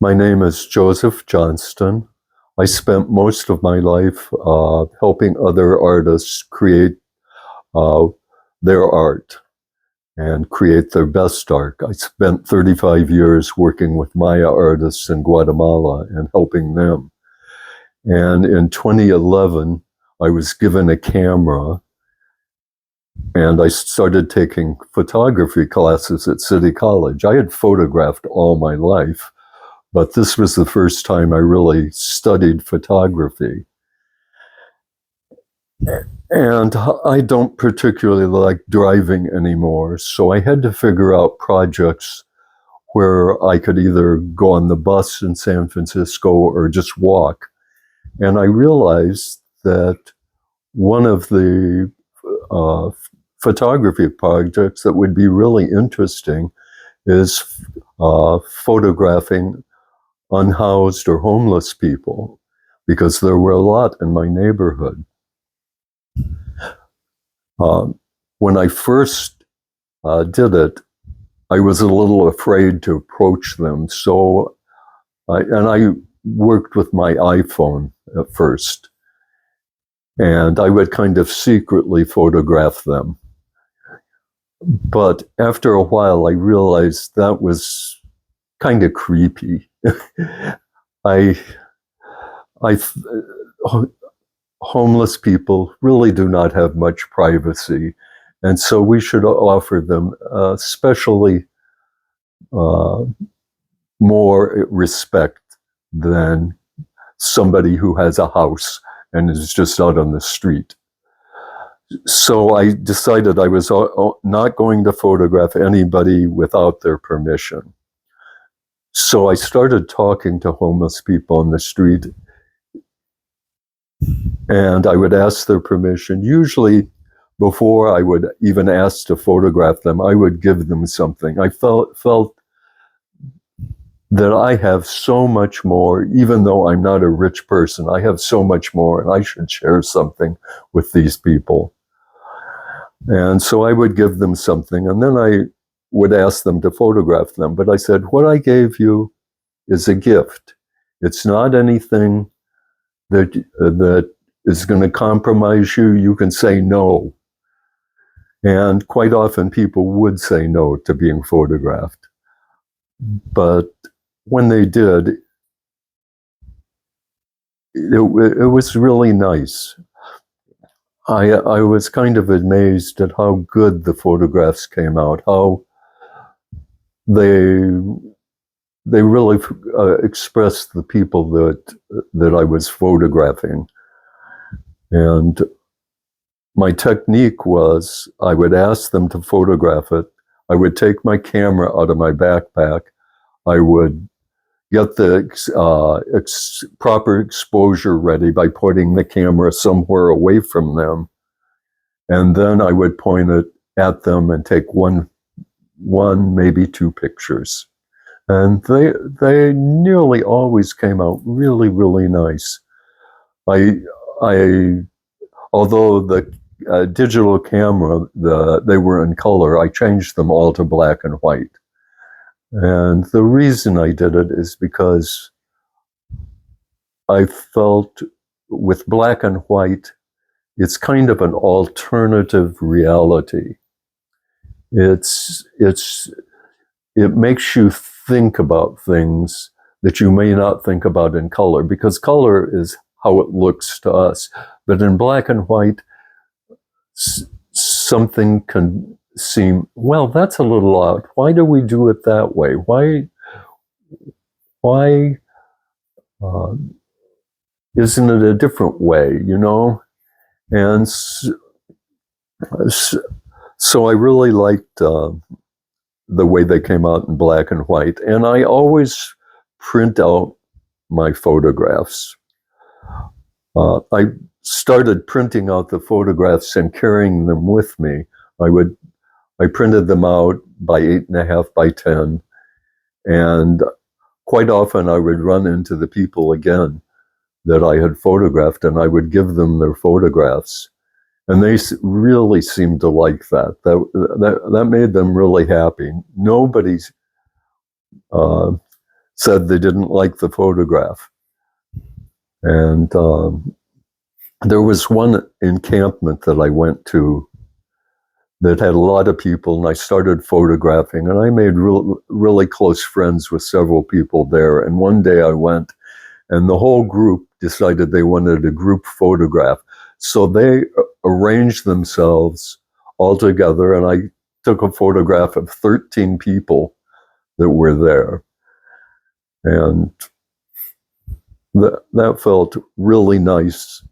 My name is Joseph Johnston. I spent most of my life helping other artists create uh, their art and create their best art. I spent 35 years working with Maya artists in Guatemala and helping them. And in 2011, I was given a camera and I started taking photography classes at City College. I had photographed all my life, but this was the first time I really studied photography. And I don't particularly like driving anymore, so I had to figure out projects where I could either go on the bus in San Francisco or just walk. And I realized that one of the uh, photography projects that would be really interesting is photographing unhoused or homeless people, because there were a lot in my neighborhood. When I first did it, I was a little afraid to approach them. So, I worked with my iPhone at first, and I would kind of secretly photograph them. But after a while, I realized that was kind of creepy. Homeless people really do not have much privacy, and so we should offer them especially more respect than somebody who has a house and is just out on the street. So I decided I was not going to photograph anybody without their permission. So I started talking to homeless people on the street, and I would ask their permission. Usually, before I would even ask to photograph them, I would give them something. I felt that I have so much more, even though I'm not a rich person, I have so much more, and I should share something with these people. And so I would give them something, and then I would ask them to photograph them. But I said, what I gave you is a gift. It's not anything that is going to compromise you. You can say no. And quite often people would say no to being photographed. But when they did, it was really nice. I was kind of amazed at how good the photographs came out, how they really expressed the people that I was photographing. And my technique was I would ask them to photograph it. I would take my camera out of my backpack. I would get the proper exposure ready by pointing the camera somewhere away from them. And then I would point it at them and take one, maybe two pictures. And they nearly always came out really, really nice. Although the digital camera, they were in color, I changed them all to black and white. And the reason I did it is because I felt with black and white, it's kind of an alternative reality. It makes you think about things that you may not think about in color, because color is how it looks to us. But in black and white, something can seem, well, that's a little odd. Why do we do it that way? Why isn't it a different way, you know? And so I really liked the way they came out in black and white. And I always print out my photographs. I started printing out the photographs and carrying them with me. I printed them out by 8.5 by 10. And quite often I would run into the people again that I had photographed, and I would give them their photographs. And they really seemed to like that. That made them really happy. Nobody said they didn't like the photograph. And there was one encampment that I went to that had a lot of people, and I started photographing, and I made really close friends with several people there. And one day I went, and the whole group decided they wanted a group photograph. So they arranged themselves all together, and I took a photograph of 13 people that were there. And that felt really nice